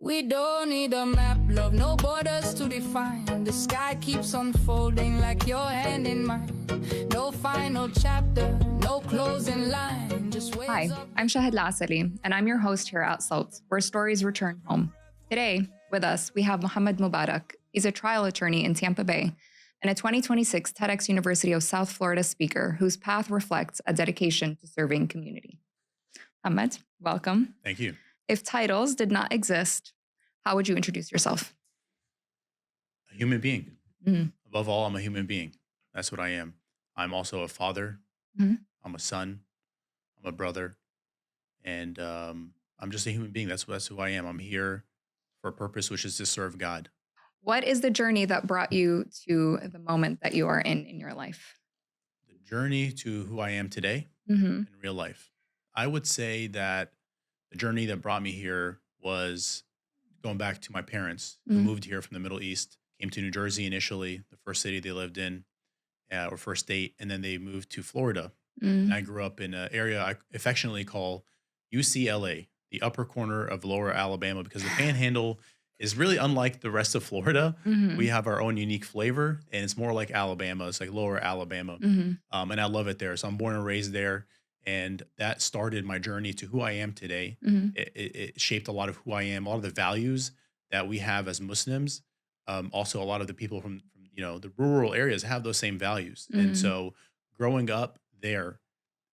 We don't need a map, love, no borders to define. The sky keeps unfolding like your hand in mine. No final chapter, no closing line. Just waves Hi, up. I'm Shahd Alasaly, and I'm your host here at Sawt, where stories return home. Today, with us, we have Mohammed Mubarak. He's a trial attorney in Tampa Bay and a 2026 TEDx University of South Florida speaker whose path reflects a dedication to serving community. Mohammed, welcome. Thank you. If titles did not exist, how would you introduce yourself? A human being. Mhm. Above all, I'm a human being. That's what I am. I'm also a father. Mhm. I'm a son. I'm a brother. And I'm just a human being. That's who I am. I'm here for a purpose, which is to serve God. What is the journey that brought you to the moment that you are in your life? The journey to who I am today Mhm. in real life. I would say that the journey that brought me here was going back to my parents who Mhm. moved here from the Middle East, came to New Jersey initially, the first city they lived in, or first state, and then they moved to Florida. And Mhm. I grew up in an area I affectionately call UCLA, the upper corner of lower Alabama, because the panhandle is really unlike the rest of Florida. We Mhm. have our own unique flavor, and it's more like Alabama. It's like lower Alabama. Mhm. And I love it there. So I'm born and raised there. And that started my journey to who I am today. Mhm. It shaped a lot of who I am, a lot of the values that we have as Muslims. Also, a lot of the people from the rural areas have those same values. And Mhm. so growing up there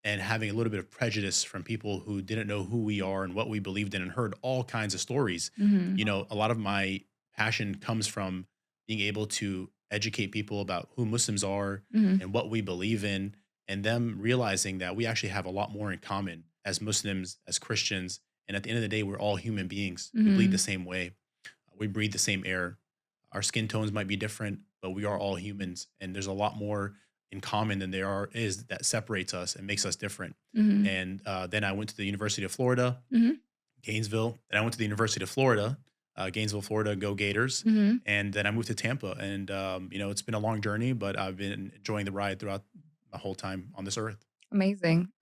and having a little bit of prejudice from people who didn't know who we are and what we believed in and heard all kinds of stories, Mhm. a lot of my passion comes from being able to educate people about who Muslims are Mhm. and what we believe in, and them realizing that we actually have a lot more in common as Muslims, as Christians. And at the end of the day, we're all human beings. We bleed the Mhm. same way, we breathe the same air. Our skin tones might be different, but we are all humans. And there's a lot more in common than is that separates us and makes us different. Mhm. And then I went to the University of Florida, Mhm. Gainesville. Then I went to the University of Florida, Gainesville, Florida, go Gators. Mhm. And then I moved to Tampa. And, it's been a long journey, but I've been enjoying the ride throughout the whole time on this earth. Amazing.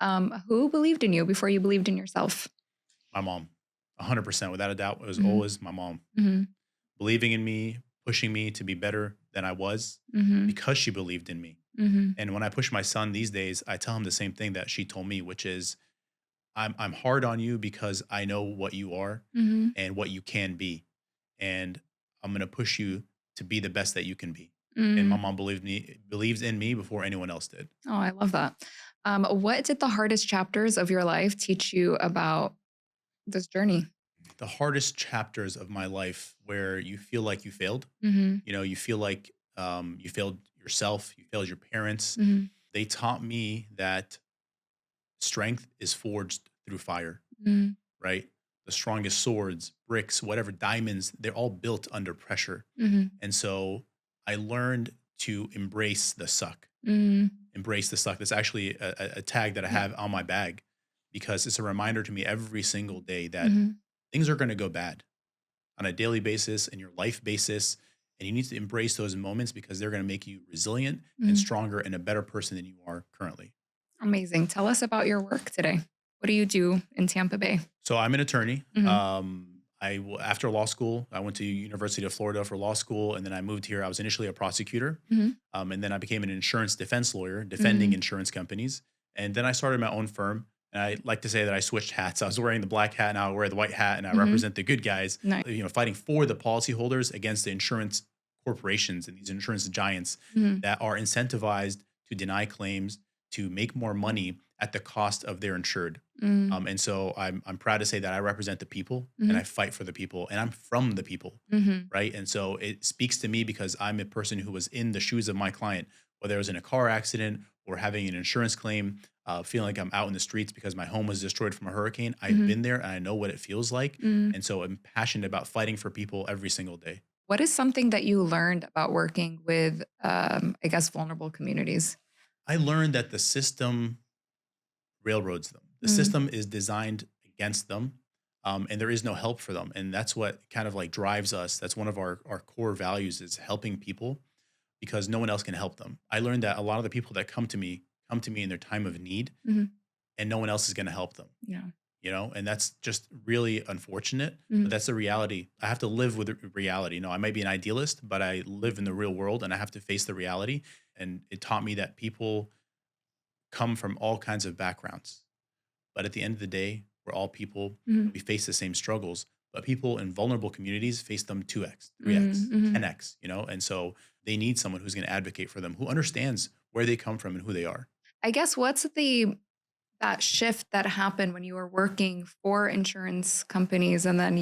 Who believed in you before you believed in yourself? My mom, 100%, without a doubt, was Mhm. always my mom, Mhm. believing in me, pushing me to be better than I was Mhm. because she believed in me. Mhm. And when I push my son these days, I tell him the same thing that she told me, which is I'm hard on you because I know what you are Mhm. and what you can be. And I'm gonna push you to be the best that you can be. And my Mhm. mom believes in me before anyone else did. Oh, I love that. What did the hardest chapters of your life teach you about this journey? The hardest chapters of my life where you feel like you failed, Mhm. you feel like you failed yourself, you failed your parents. Mhm. They taught me that strength is forged through fire, Mhm. right? The strongest swords, bricks, whatever, diamonds, they're all built under pressure. Mhm. And so I learned to embrace the suck, Mhm. embrace the suck. That's actually a tag that I Yeah. have on my bag because it's a reminder to me every single day that Mhm. things are going to go bad on a daily basis and your life basis. And you need to embrace those moments because they're going to make you resilient and Mhm. stronger and a better person than you are currently. Amazing. Tell us about your work today. What do you do in Tampa Bay? So I'm an attorney. Mhm. After law school, I went to University of Florida for law school, and then I moved here. I was initially a prosecutor, Mhm. and then I became an insurance defense lawyer, defending Mhm. insurance companies. And then I started my own firm. And I like to say that I switched hats. I was wearing the black hat, now I wear the white hat, and I Mhm. represent the good guys. Nice. Fighting for the policyholders against the insurance corporations and these insurance giants Mhm. that are incentivized to deny claims to make more money at the cost of their insured. Mhm. And so I'm proud to say that I represent the people and Mhm. I fight for the people and I'm from the people, Mhm. right? And so it speaks to me because I'm a person who was in the shoes of my client, whether it was in a car accident or having an insurance claim, feeling like I'm out in the streets because my home was destroyed from a hurricane. I've Mhm. been there and I know what it feels like. Mhm. And so I'm passionate about fighting for people every single day. What is something that you learned about working with, I guess, vulnerable communities? I learned that the system railroads them. The Mm, system is designed against them, and there is no help for them. And that's what kind of like drives us. That's one of our core values is helping people because no one else can help them. I learned that a lot of the people that come to me in their time of need, mhm, and no one else is going to help them. yeah. and that's just really unfortunate. But Mm, that's the reality. I have to live with the reality. I might be an idealist, but I live in the real world and I have to face the reality. And it taught me that people come from all kinds of backgrounds. But at the end of the day, we're all people. mhm, We face the same struggles, but people in vulnerable communities face them 2x, mm, 3x, mhm. 10x. And so they need someone who's going to advocate for them, who understands where they come from and who they are. I guess what's the that shift that happened when you were working for insurance companies and then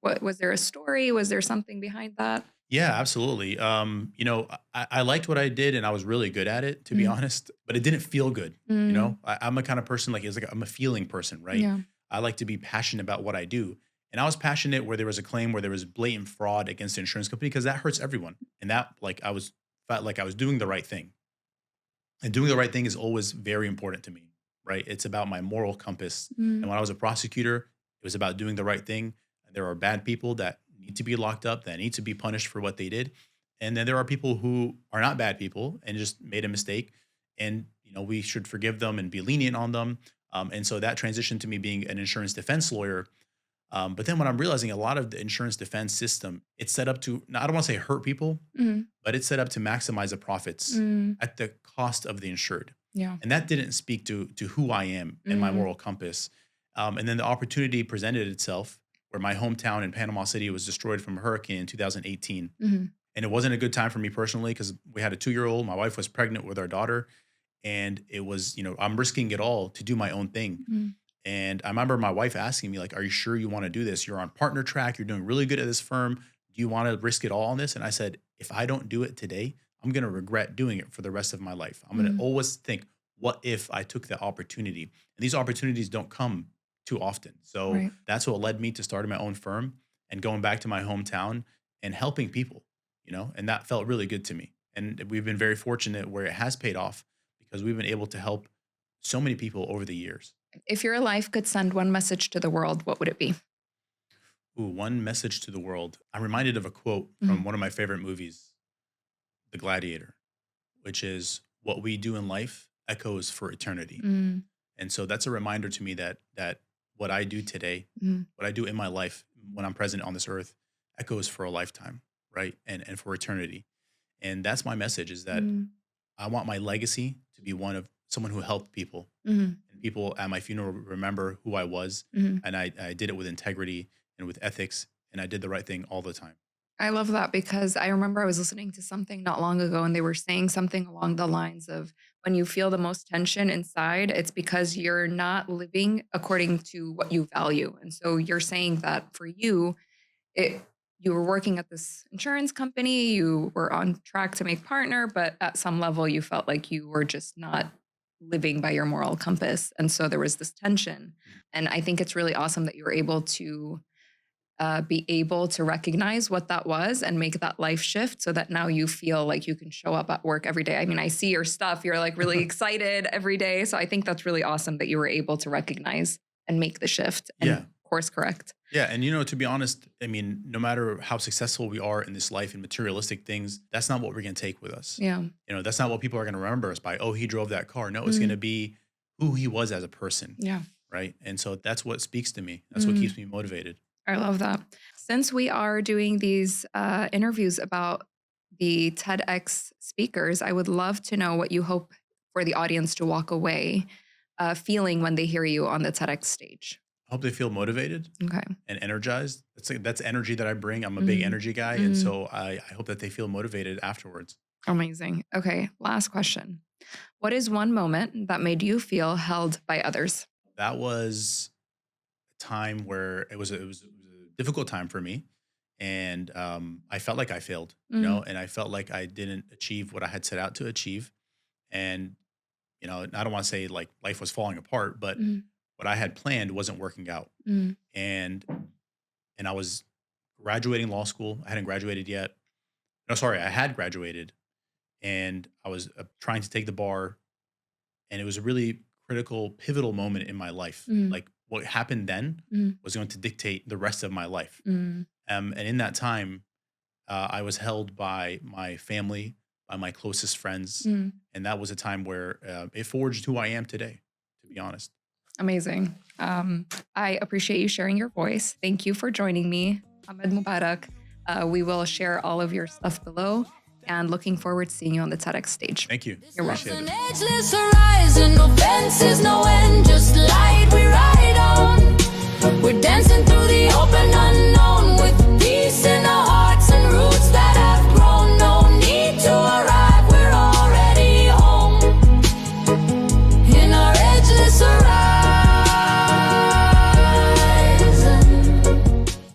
what was there a story? Was there something behind that? Yeah, absolutely. I liked what I did and I was really good at it, to be Mm, honest, but it didn't feel good. mm, I'm a kind of person like, it's like I'm a feeling person, right? yeah. I like to be passionate about what I do. And I was passionate where there was a claim where there was blatant fraud against the insurance company because that hurts everyone. And that, like, I was felt like I was doing the right thing. And doing the right thing is always very important to me, right? It's about my moral compass. Mm, And when I was a prosecutor, it was about doing the right thing. And there are bad people that need to be locked up, that need to be punished for what they did. And then there are people who are not bad people and just made a mistake. And, we should forgive them and be lenient on them. And so that transitioned to me being an insurance defense lawyer. But then when I'm realizing a lot of the insurance defense system, it's set up to, now, I don't want to say hurt people, mhm, but it's set up to maximize the profits mm, at the cost of the insured. yeah. And that didn't speak to who I am and my Mm, moral compass. And then the opportunity presented itself where my hometown in Panama City was destroyed from a hurricane in 2018. mhm, And it wasn't a good time for me personally because we had a 2 year old. My wife was pregnant with our daughter. And it was, I'm risking it all to do my own thing. mm, And I remember my wife asking me, like, are you sure you want to do this? You're on partner track. You're doing really good at this firm. Do you want to risk it all on this? And I said, if I don't do it today, I'm going to regret doing it for the rest of my life. I'm going to mm, always think, what if I took that opportunity? And these opportunities don't come too often. So right. that's what led me to starting my own firm and going back to my hometown and helping people, and that felt really good to me. And we've been very fortunate where it has paid off because we've been able to help so many people over the years. If your life could send one message to the world, what would it be? Ooh, one message to the world. I'm reminded of a quote Mhm, from one of my favorite movies, The Gladiator, which is what we do in life echoes for eternity. mm, And so that's a reminder to me that what I do today, mm, what I do in my life when I'm present on this earth echoes for a lifetime, right? And for eternity. And that's my message is that mm, I want my legacy to be one of someone who helped people. mhm, And people at my funeral remember who I was. mhm. And I did it with integrity and with ethics. And I did the right thing all the time. I love that because I remember I was listening to something not long ago and they were saying something along the lines of when you feel the most tension inside, it's because you're not living according to what you value. And so you're saying that for you, it you were working at this insurance company, you were on track to make partner, but at some level you felt like you were just not living by your moral compass. And so there was this tension. And I think it's really awesome that you were able to be able to recognize what that was and make that life shift so that now you feel like you can show up at work every day. I mean, I see your stuff, you're like really excited every day. So I think that's really awesome that you were able to recognize and make the shift Yeah. and course correct. Yeah. And, to be honest, I mean, no matter how successful we are in this life and materialistic things, that's not what we're going to take with us. Yeah. That's not what people are going to remember us by. Oh, he drove that car. No, it's going Mm, to be who he was as a person. yeah. Right. And so that's what speaks to me. That's what Mm, keeps me motivated. I love that. Since we are doing these interviews about the TEDx speakers, I would love to know what you hope for the audience to walk away feeling when they hear you on the TEDx stage. I hope they feel motivated Okay. and energized. That's energy that I bring. I'm a big Mm, energy guy. And mm, so I hope that they feel motivated afterwards. amazing. Okay. Last question. What is one moment that made you feel held by others? That was a time where it was a difficult time for me. And I felt like I failed, Mm, and I felt like I didn't achieve what I had set out to achieve. And, I don't want to say like life was falling apart, but mm, what I had planned wasn't working out. mm, And I was graduating law school. I hadn't graduated yet. No, sorry, I had graduated and I was trying to take the bar. And it was a really critical, pivotal moment in my life. mm, Like what happened then mm, was going to dictate the rest of my life. mm, And in that time, I was held by my family, by my closest friends. mm. And that was a time where it forged who I am today, to be honest. Amazing. I appreciate you sharing your voice. Thank you for joining me, Mohammed Mubarak. We will share all of your stuff below and looking forward to seeing you on the TEDx stage. Thank you. You're welcome. Appreciate it. An edgeless horizon, no fences, no end, just light we ride.